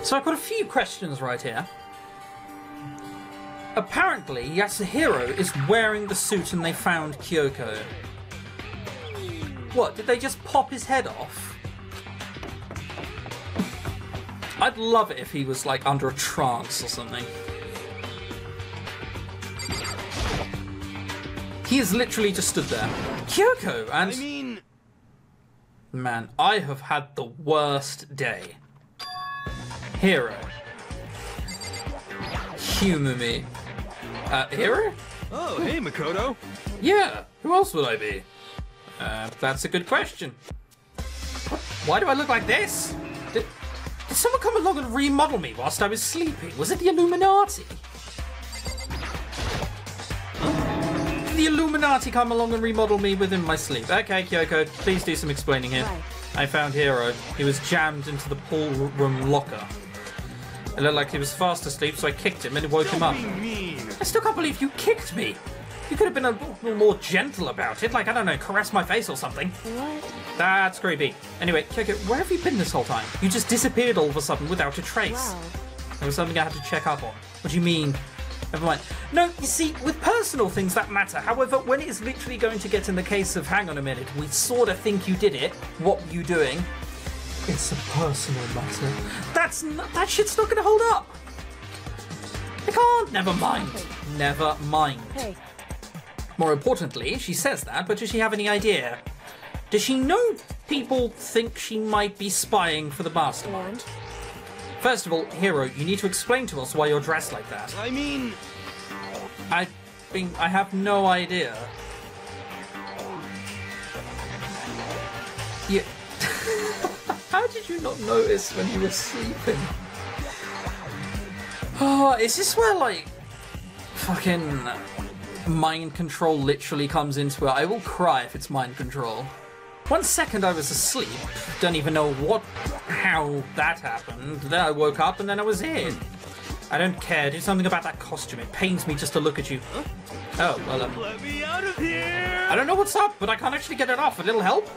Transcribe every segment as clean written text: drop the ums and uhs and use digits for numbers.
So I've got a few questions right here. Apparently, Yasuhiro is wearing the suit and they found Kyoko. What, did they just pop his head off? I'd love it if he was, like, under a trance or something. He is literally just stood there. Kyoko, and... I mean... Man, I have had the worst day. Hero. Humor me. Hero? Oh, hey, Makoto. Yeah, who else would I be? That's a good question. Why do I look like this? Did someone come along and remodel me whilst I was sleeping? Was it the Illuminati? Did the Illuminati come along and remodel me within my sleep? Okay, Kyoko, please do some explaining here. Right. I found Hero. He was jammed into the pool room locker. It looked like he was fast asleep, so I kicked him and it woke him up. Don't be mean. I still can't believe you kicked me. You could have been a little more gentle about it, like, I don't know, caress my face or something. What? That's creepy. Anyway, Kyoko, where have you been this whole time? You just disappeared all of a sudden without a trace. Wow. There was something I had to check up on. What do you mean? Never mind. No, you see, with personal things that matter. However, when it's literally going to get in the case of, hang on a minute, we sort of think you did it, what were you doing? It's a personal matter. That shit's not gonna hold up. I can't. Never mind. Never mind. Hey. More importantly, she says that, but does she have any idea? Does she know people think she might be spying for the mastermind? And? First of all, Hero, you need to explain to us why you're dressed like that. I mean... I have no idea. Yeah. How did you not notice when you were sleeping? Oh, is this where, like, fucking mind control literally comes into it? I will cry if it's mind control. 1 second I was asleep, don't even know how that happened. Then I woke up and then I was in. I don't care, do something about that costume. It pains me just to look at you. Oh, well, Let me out of here! I don't know what's up, but I can't actually get it off. A little help?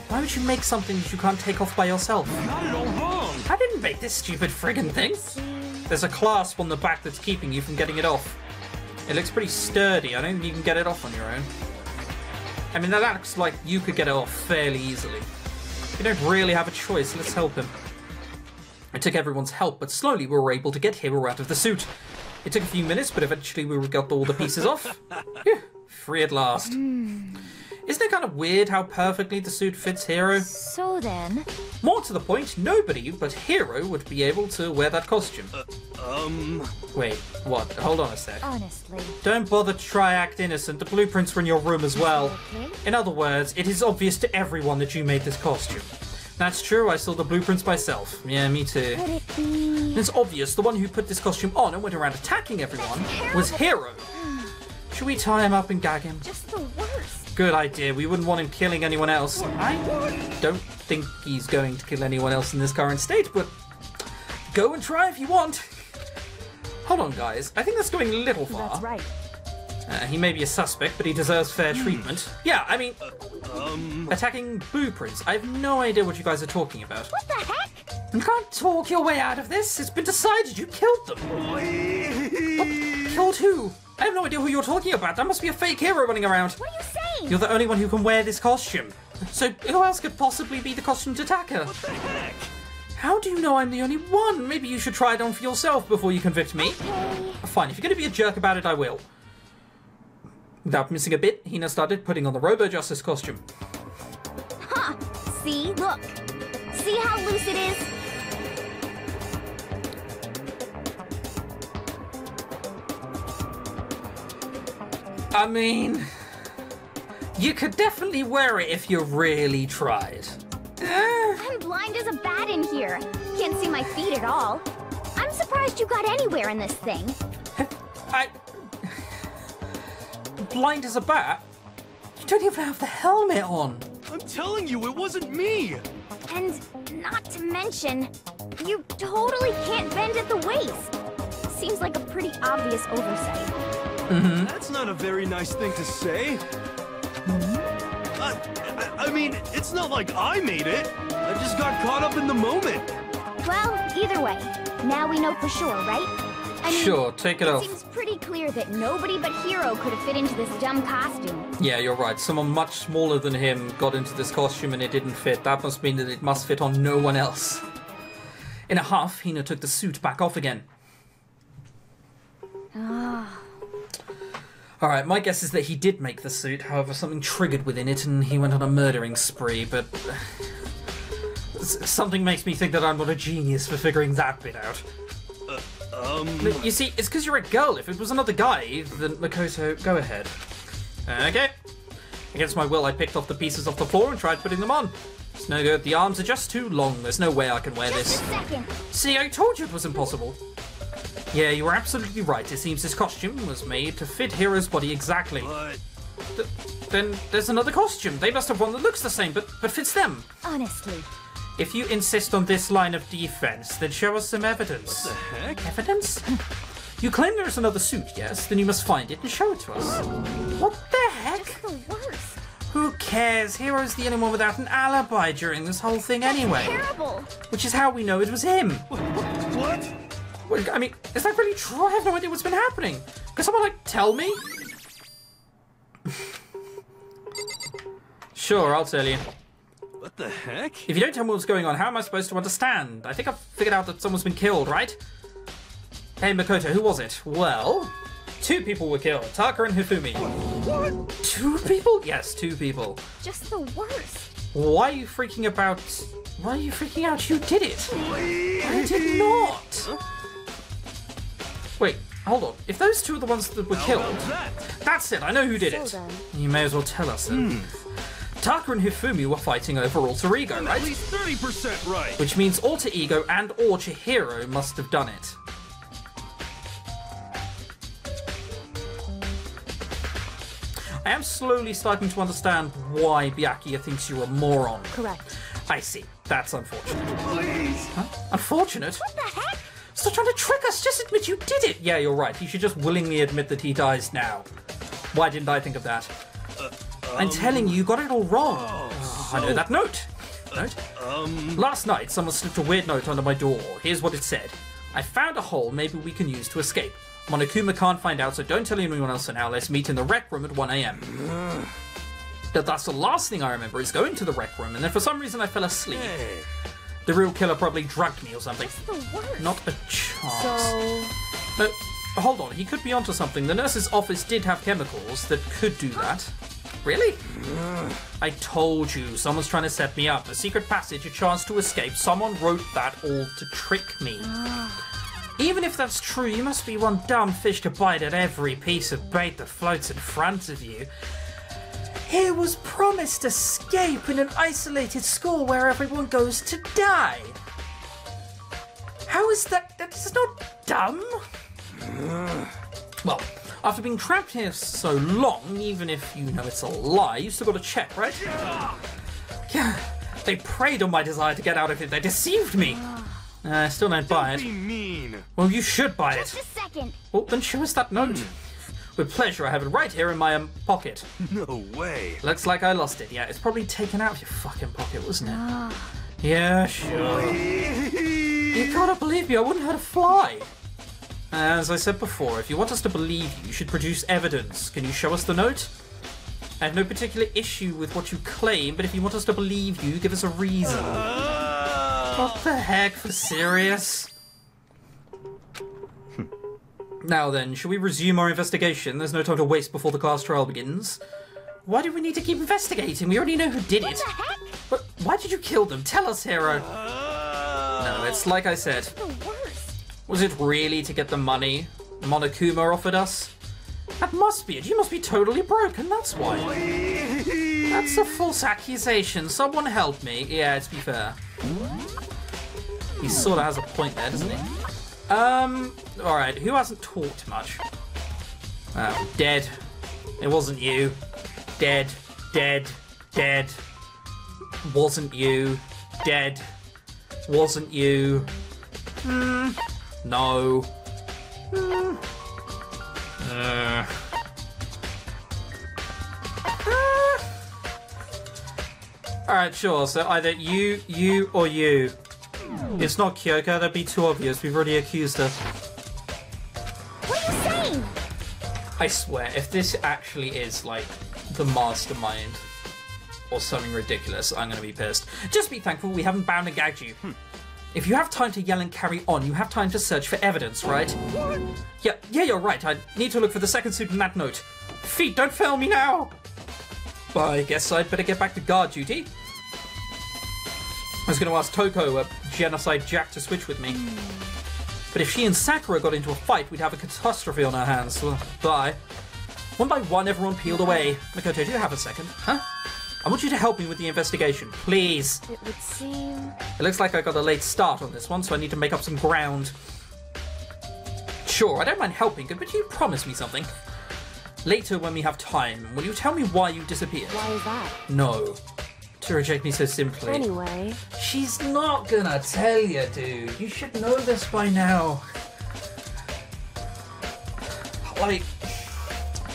Why would you make something that you can't take off by yourself? Got it all wrong! I didn't make this stupid friggin' thing. There's a clasp on the back that's keeping you from getting it off. It looks pretty sturdy. I don't think you can get it off on your own. I mean, that looks like you could get it off fairly easily. You don't really have a choice. Let's help him. It took everyone's help, but slowly we were able to get Hero out of the suit. It took a few minutes, but eventually we got all the pieces off. Phew, free at last. Isn't it kind of weird how perfectly the suit fits Hero? So then... More to the point, nobody but Hero would be able to wear that costume. Wait, what? Hold on a sec. Honestly. Don't bother to try act innocent. The blueprints were in your room as well. Okay. In other words, it is obvious to everyone that you made this costume. That's true, I saw the blueprints myself. Yeah, me too. Could it be... It's obvious the one who put this costume on and went around attacking everyone was Hero. Should we tie him up and gag him? Just the worst. Good idea. We wouldn't want him killing anyone else. I don't think he's going to kill anyone else in this current state, but go and try if you want. Hold on, guys. I think that's going a little far. That's right. He may be a suspect, but he deserves fair treatment. Yeah, I mean, attacking blueprints. I have no idea what you guys are talking about. What the heck? You can't talk your way out of this. It's been decided you killed them. What? Killed who? I have no idea who you're talking about. That must be a fake Hero running around. What are you saying? You're the only one who can wear this costume. So who else could possibly be the costumed attacker? What the heck? How do you know I'm the only one? Maybe you should try it on for yourself before you convict me. Okay. Fine, if you're going to be a jerk about it, I will. Without missing a bit, Hina started putting on the Robo-Justice costume. Huh. See? Look. See how loose it is? I mean, you could definitely wear it if you really tried. I'm blind as a bat in here. Can't see my feet at all. I'm surprised you got anywhere in this thing. Blind as a bat? You don't even have the helmet on. I'm telling you, it wasn't me! And not to mention, you totally can't bend at the waist. Seems like a pretty obvious oversight. That's not a very nice thing to say. I mean, it's not like I made it. I just got caught up in the moment. Well, either way, now we know for sure, right? I mean, Sure, take it off. It seems pretty clear that nobody but Hero could have fit into this dumb costume. Yeah, you're right. Someone much smaller than him got into this costume and it didn't fit. That must mean that it must fit on no one else. In a huff, Hina took the suit back off again. Alright, my guess is that he did make the suit, however something triggered within it and he went on a murdering spree, but... something makes me think that I'm not a genius for figuring that bit out. You see, it's because you're a girl. If it was another guy, then Makoto, go ahead. Okay. Against my will, I picked off the pieces off the floor and tried putting them on. It's no good. The arms are just too long. There's no way I can wear this. Just a second. See, I told you it was impossible. Yeah, you were absolutely right. It seems this costume was made to fit Hero's body exactly. Then there's another costume. They must have one that looks the same, but fits them. Honestly. If you insist on this line of defense, then show us some evidence. What the heck? Evidence? You claim there's another suit, yes? Then you must find it and show it to us. What the heck? Just the worst. Who cares? Hero's the only one without an alibi during this whole thing anyway. Terrible. Which is how we know it was him. What? Well, I mean, is that really true? I have no idea what's been happening. Could someone, like, tell me? Sure, I'll tell you. What the heck? If you don't tell me what's going on, how am I supposed to understand? I think I've figured out that someone's been killed, right? Hey, Makoto, who was it? Well, 2 people were killed. Taka and Hifumi. What? 2 people? Yes, 2 people. Just the worst. Why are you freaking about... Why are you freaking out? You did it. I did not. Wait, hold on. If those 2 are the ones that were killed... That's it, I know who did it. So then. You may as well tell us then. Taka and Hifumi were fighting over Alter Ego, I'm right? at least 30% right. Which means Alter Ego and or Chihiro must have done it. I am slowly starting to understand why Byakuya thinks you're a moron. Correct. I see. That's unfortunate. Please. Huh? Unfortunate? What the heck? Stop trying to trick us! Just admit you did it! Yeah, you're right. He should just willingly admit that he dies now. Why didn't I think of that? I'm telling you, you got it all wrong. I know that note. Last night, someone slipped a weird note under my door. Here's what it said. I found a hole maybe we can use to escape. Monokuma can't find out, so don't tell anyone else for now. Let's meet in the rec room at 1 AM. That's the last thing I remember, is going to the rec room, and then for some reason I fell asleep. Hey. The real killer probably drugged me or something. Just the worst. Not a chance. So... No, hold on, he could be onto something. The nurse's office did have chemicals that could do that. Really? I told you, someone's trying to set me up. A secret passage, a chance to escape. Someone wrote that all to trick me. Even if that's true, you must be one dumb fish to bite at every piece of bait that floats in front of you. He was promised escape in an isolated school where everyone goes to die. How is that? That's not dumb. Well, after being trapped here so long, even if you know it's a lie, you still got to check, right? Yeah, they preyed on my desire to get out of it. They deceived me. I still don't buy Be it. mean. Well, you should buy it. Just a second. Well, then show us that note. With pleasure, I have it right here in my pocket. No way. Looks like I lost it. Yeah, it's probably taken out of your fucking pocket, wasn't it? Yeah, sure. You gotta believe me, I wouldn't hurt a fly. As I said before, if you want us to believe you, you should produce evidence. Can you show us the note? I have no particular issue with what you claim, but if you want us to believe you, give us a reason. What the heck, for serious? Now then, shall we resume our investigation? There's no time to waste before the class trial begins. Why do we need to keep investigating? We already know who did it. What the heck? But why did you kill them? Tell us, Hero. No, it's like I said. The worst. Was it really to get the money Monokuma offered us? That must be it. You must be totally broken, that's why. That's a false accusation. Someone help me. Yeah, to be fair. He sort of has a point there, doesn't he? Alright, who hasn't talked much? Dead. It wasn't you. Dead. Dead. Dead. Wasn't you. Dead. Wasn't you. No. Alright, sure. So either you, or you. It's not Kyoko, that'd be too obvious. We've already accused her. What are you saying? I swear, if this actually is, like, the mastermind or something ridiculous, I'm gonna be pissed. Just be thankful we haven't bound and gagged you. If you have time to yell and carry on, you have time to search for evidence, right? What? Yeah, you're right. I need to look for the second suit in that note. Feet, don't fail me now! Well, I guess I'd better get back to guard duty. I was going to ask Toko, a genocide jack, to switch with me. But if she and Sakura got into a fight, we'd have a catastrophe on our hands. Well, bye. One by one, everyone peeled away. Makoto, do you have a second? Huh? I want you to help me with the investigation, please. It would seem... It looks like I got a late start on this one, so I need to make up some ground. Sure, I don't mind helping, but you promise me something. Later, when we have time, will you tell me why you disappeared? Why is that? No. To reject me so simply. Anyway... She's not gonna tell you, dude. You should know this by now. Like,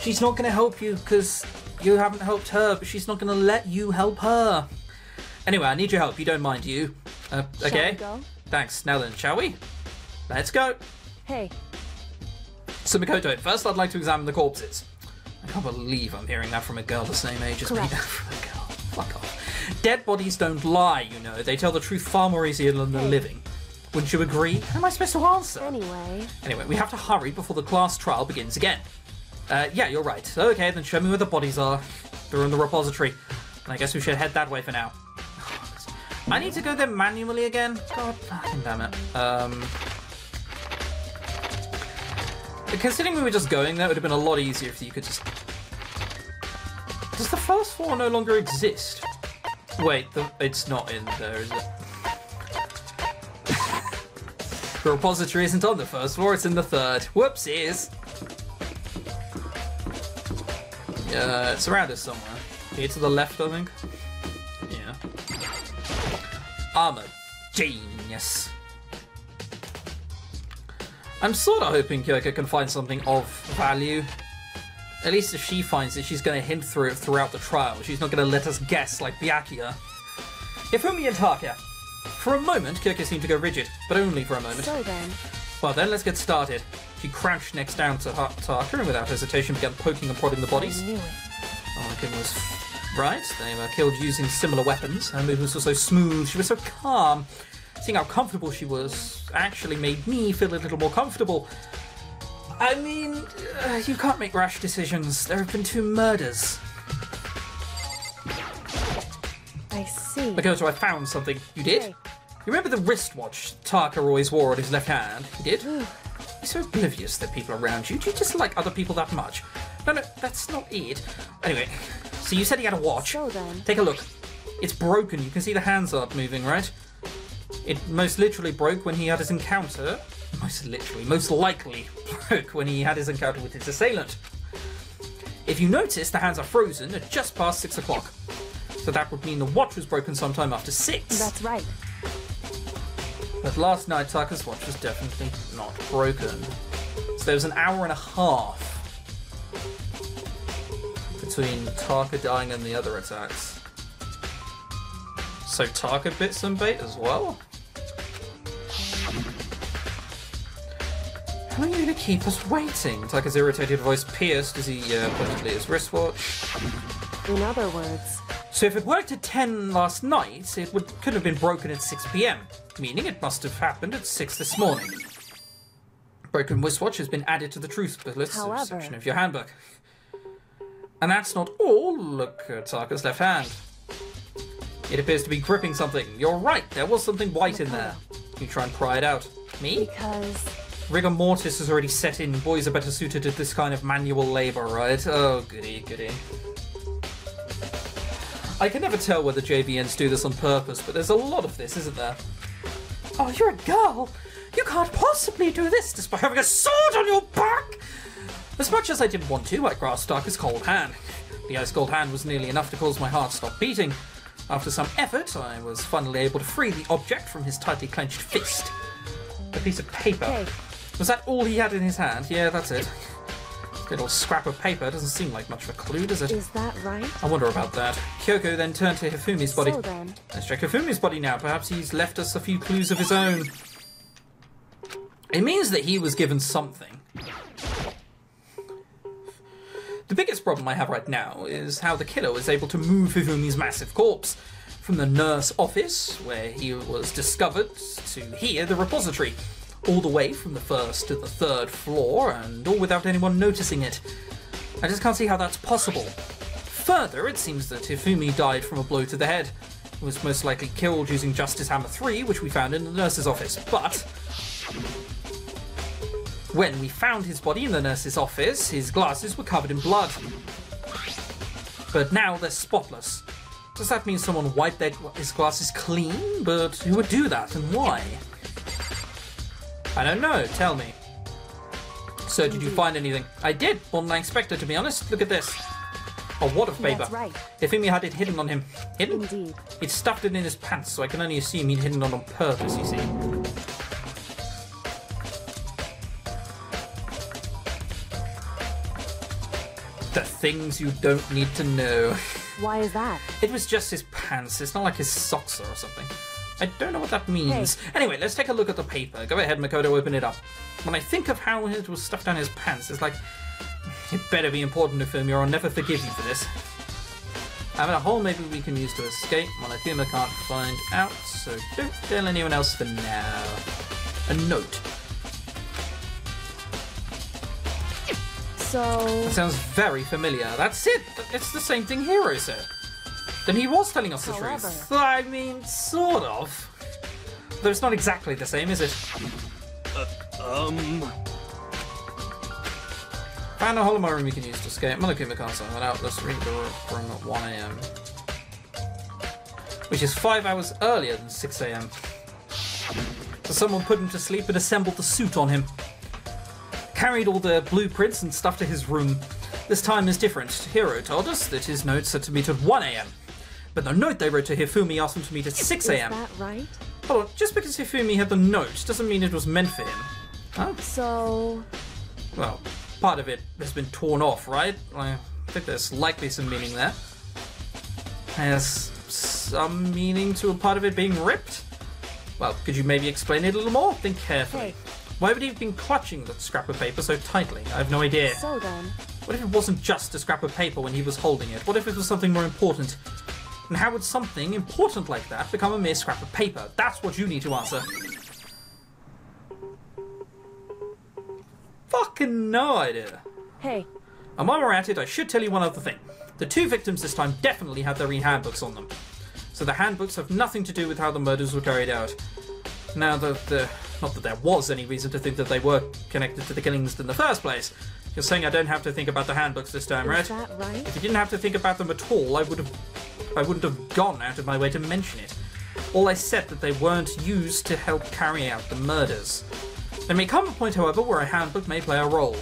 she's not gonna help you because you haven't helped her, but she's not gonna let you help her. Anyway, I need your help. You don't mind, you? Okay? Shall we go? Thanks. Now then, shall we? Let's go. Hey. So, Makoto, first I'd like to examine the corpses. I can't believe I'm hearing that from a girl the same age as me. Correct. From a girl. Fuck off. Dead bodies don't lie, you know. They tell the truth far more easier than the living. Wouldn't you agree? How am I supposed to answer? Anyway, we have to hurry before the class trial begins again. Yeah, you're right. Okay, then show me where the bodies are. They're in the repository. And I guess we should head that way for now. I need to go there manually again? God fucking damn it. Considering we were just going there, it would have been a lot easier if you could just... Does the first floor no longer exist? Wait, it's not in there, is it? The repository isn't on the first floor, it's in the third. Whoopsies! Yeah, it's around us somewhere. Here to the left, I think. Yeah. I'm a genius. I'm sort of hoping Kyoko can find something of value. At least if she finds it, she's going to hint through it throughout the trial. She's not going to let us guess like Byakuya. Ifumi and Taka. For a moment, Kyoko seemed to go rigid, but only for a moment. So then... Well then, let's get started. She crouched next down to Taka and without hesitation began poking and prodding the bodies. I knew it. Oh my goodness. Right, they were killed using similar weapons. Her movements were so smooth, she was so calm. Seeing how comfortable she was actually made me feel a little more comfortable. I mean, you can't make rash decisions. There have been 2 murders. I see. Makoto, I found something. You did? Hey. You remember the wristwatch Taka always wore on his left hand? You did? You're so oblivious to people around you. Do you dislike other people that much? No, that's not it. Anyway, so you said he had a watch. So then... Take a look. It's broken. You can see the hands aren't moving, right? It most literally broke when he had his encounter. Most likely broke when he had his encounter with his assailant. If you notice, the hands are frozen at just past 6 o'clock. So that would mean the watch was broken sometime after 6. That's right. But last night, Taka's watch was definitely not broken. So there was an hour and a half between Taka dying and the other attacks. So Taka bit some bait as well? How are you going to keep us waiting? Taka's irritated voice pierced as he pointed at his wristwatch. In other words... So if it worked at 10 last night, it could have been broken at 6 PM, meaning it must have happened at 6 this morning. Broken wristwatch has been added to the truth bullets section of your handbook. And that's not all. Look at Taka's left hand. It appears to be gripping something. You're right, there was something white in there. You try and pry it out. Me? Because... Rigor mortis has already set in. Boys are better suited to this kind of manual labour, right? Oh, goody, goody. I can never tell whether JVNs do this on purpose, but there's a lot of this, isn't there? Oh, you're a girl! You can't possibly do this despite having a sword on your back! As much as I didn't want to, I grasped Taka's cold hand. The ice cold hand was nearly enough to cause my heart to stop beating. After some effort, I was finally able to free the object from his tightly clenched fist. A piece of paper. Hey. Was that all he had in his hand? Yeah, that's it. Little scrap of paper doesn't seem like much of a clue, does it? Is that right? I wonder about that. Kyoko then turned to Hifumi's body. So then... Let's check Hifumi's body now. Perhaps he's left us a few clues of his own. It means that he was given something. The biggest problem I have right now is how the killer was able to move Hifumi's massive corpse from the nurse office, where he was discovered, to here, the repository. All the way from the first to the third floor, and all without anyone noticing it. I just can't see how that's possible. Further, it seems that Hifumi died from a blow to the head. He was most likely killed using Justice Hammer 3, which we found in the nurse's office. But when we found his body in the nurse's office, his glasses were covered in blood. But now they're spotless. Does that mean someone wiped his glasses clean? But who would do that, and why? I don't know, tell me. So, did you find anything? I did, more than I expected, to be honest. Look at this. A wad of paper. That's right. Hifumi had it hidden on him. Hidden? Indeed. He'd stuffed it in his pants, so I can only assume he'd hidden it on purpose, you see. The things you don't need to know. Why is that? It was just his pants. It's not like his socks or something. I don't know what that means. Hey. Anyway, let's take a look at the paper. Go ahead, Makoto, open it up. When I think of how it was stuffed down his pants, it's like, it better be important to Hifumi or I'll never forgive you for this. Having a hole maybe we can use to escape. Monokuma can't find out, so don't tell anyone else for now. A note. So... That sounds very familiar. That's it. It's the same thing Hiro said. Then he was telling us the truth. I mean, sort of. Though it's not exactly the same, is it? Found a hole in my room we can use to escape. Monokuma can't sort that out. Let's read the room at 1 AM. Which is 5 hours earlier than 6 AM. So someone put him to sleep and assembled the suit on him. Carried all the blueprints and stuff to his room. This time is different. Hiro told us that his note said to meet at 1 AM. But the note they wrote to Hifumi asked him to meet at 6 AM. Is that right? Hold on, just because Hifumi had the note doesn't mean it was meant for him. Huh? So... Well, part of it has been torn off, right? I think there's likely some meaning there. There's some meaning to a part of it being ripped? Well, could you maybe explain it a little more? Think carefully. Hey. Why would he have been clutching that scrap of paper so tightly? I have no idea. So then... What if it wasn't just a scrap of paper when he was holding it? What if it was something more important? And how would something important like that become a mere scrap of paper? That's what you need to answer. Fucking no idea. Hey. And while we're at it, I should tell you one other thing. The two victims this time definitely had their handbooks on them. So the handbooks have nothing to do with how the murders were carried out. Now, not that there was any reason to think that they were connected to the killings in the first place. You're saying I don't have to think about the handbooks this time, right? Is that right? If you didn't have to think about them at all, I wouldn't have gone out of my way to mention it. All I said that they weren't used to help carry out the murders. There may come a point, however, where a handbook may play a role.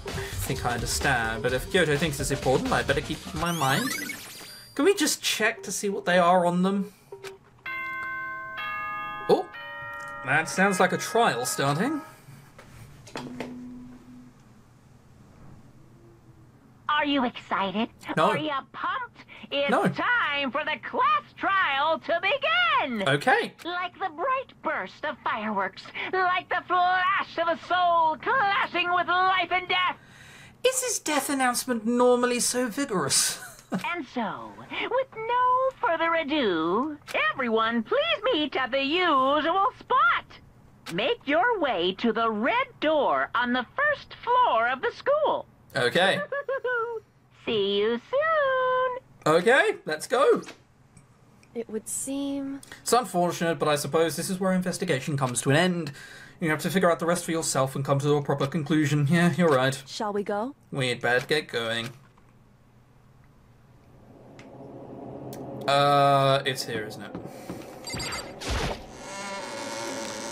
I think I understand, but if Kyoto thinks it's important, I better keep it in my mind. Can we just check to see what they are on them? Oh, that sounds like a trial starting. Are you excited? No. Are you pumped? It's No. time for the class trial to begin! Okay. Like the bright burst of fireworks, like the flash of a soul clashing with life and death. Is his death announcement normally so vigorous? And so, with no further ado, everyone please meet at the usual spot. Make your way to the red door on the first floor of the school. Okay. See you soon. Okay, let's go. It would seem... It's unfortunate, but I suppose this is where investigation comes to an end. You have to figure out the rest for yourself and come to a proper conclusion. Yeah, you're right. Shall we go? We'd better get going. It's here, isn't it?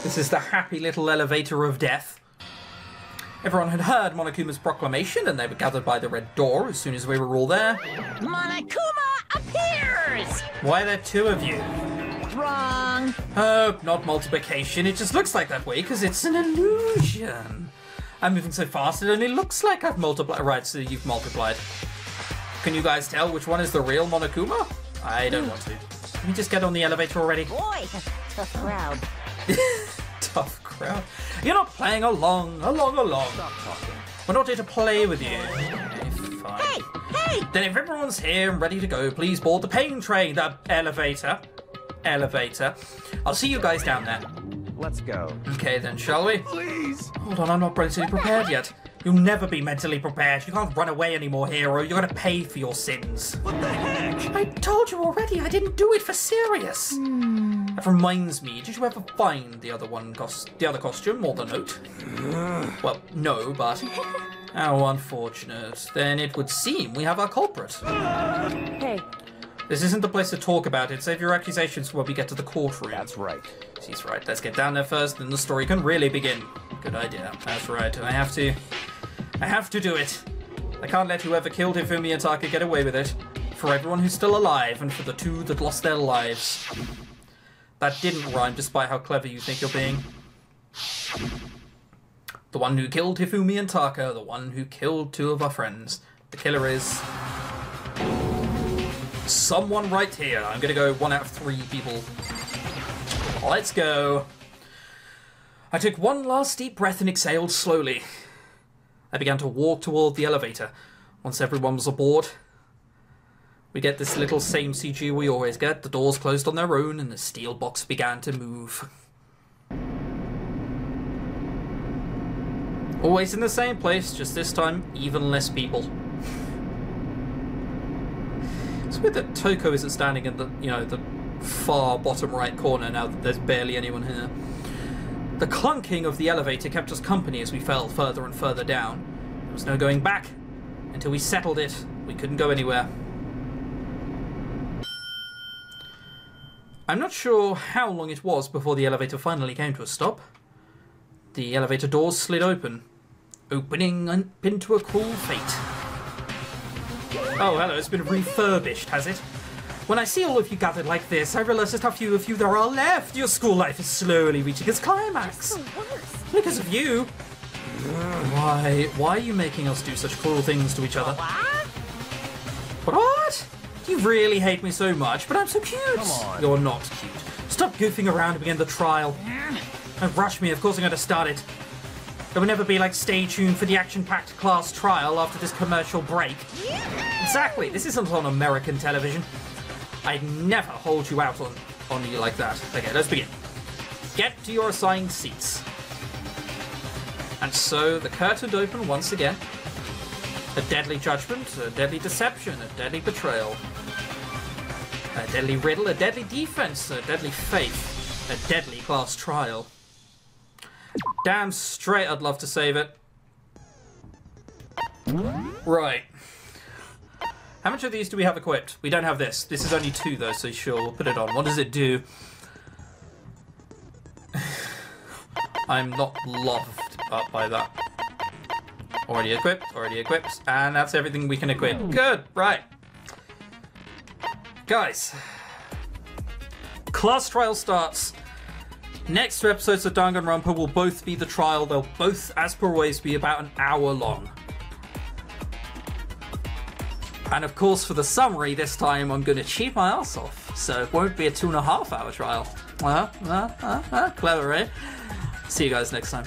This is the happy little elevator of death. Everyone had heard Monokuma's proclamation, and they were gathered by the red door as soon as we were all there. Monokuma appears! Why are there two of you? Wrong. Oh, not multiplication. It just looks like that way because it's an illusion. I'm moving so fast it only looks like I've multiplied. Right, so you've multiplied. Can you guys tell which one is the real Monokuma? I don't want to. Can we just get on the elevator already? Boy, tough crowd. Tough crowd. You're not playing along. Stop talking. We're not here to play with you. Okay, fine. Hey! Then if everyone's here and ready to go, please board the pain train, the elevator. I'll see you guys down there. Let's go. Okay then, shall we? Please. Hold on, I'm not mentally prepared yet. You'll never be mentally prepared. You can't run away anymore, hero. You're gonna pay for your sins. What the heck? I told you already, I didn't do it for serious. That reminds me, did you ever find the other costume or the note? Well, no, but how unfortunate. Then it would seem we have our culprit. Hey, This isn't the place to talk about it. Save your accusations for when we get to the courtroom. That's right. She's right. Let's get down there first, then the story can really begin. Good idea. That's right. I have to do it. I can't let whoever killed Hifumi and Taka get away with it. For everyone who's still alive, and for the two that lost their lives. That didn't rhyme, despite how clever you think you're being. The one who killed Hifumi and Taka, the one who killed two of our friends. The killer is someone right here. I'm gonna go 1 out of 3 people. Let's go. I took one last deep breath and exhaled slowly. I began to walk toward the elevator. Once everyone was aboard, we get this little same CG we always get. The doors closed on their own and the steel box began to move. Always in the same place, just this time, even less people. It's weird that Toko isn't standing in the, the far bottom right corner now that there's barely anyone here. The clunking of the elevator kept us company as we fell further and further down. There was no going back. Until we settled it, we couldn't go anywhere. I'm not sure how long it was before the elevator finally came to a stop. The elevator doors slid open, opening into a cruel fate. Oh, hello, it's been refurbished, has it? When I see all of you gathered like this, I realize just how few of you there are left. Your school life is slowly reaching its climax. the worst. Because of you. Why are you making us do such cruel things to each other? What? You really hate me so much, but I'm so cute. Come on. You're not cute. Stop goofing around and begin the trial. Don't rush me, of course I'm going to start it. There will never be like, stay tuned for the action-packed class trial after this commercial break. Exactly, this isn't on American television. I'd never hold you out on you like that. Okay, let's begin. Get to your assigned seats. And so the curtain opened once again. A deadly judgment, a deadly deception, a deadly betrayal. A deadly riddle, a deadly defense, a deadly faith, a deadly class trial. Damn straight I'd love to save it. Right. How much of these do we have equipped? We don't have this. This is only 2 though, so sure, we'll put it on. What does it do? I'm not loved up by that. Already equipped, and that's everything we can equip. Good, right. Guys. Class trial starts. Next 2 episodes of Danganronpa will both be the trial. They'll both, as per always, be about an hour long. And of course, for the summary, this time I'm going to cheat my ass off. So it won't be a 2.5 hour trial. Clever, eh? See you guys next time.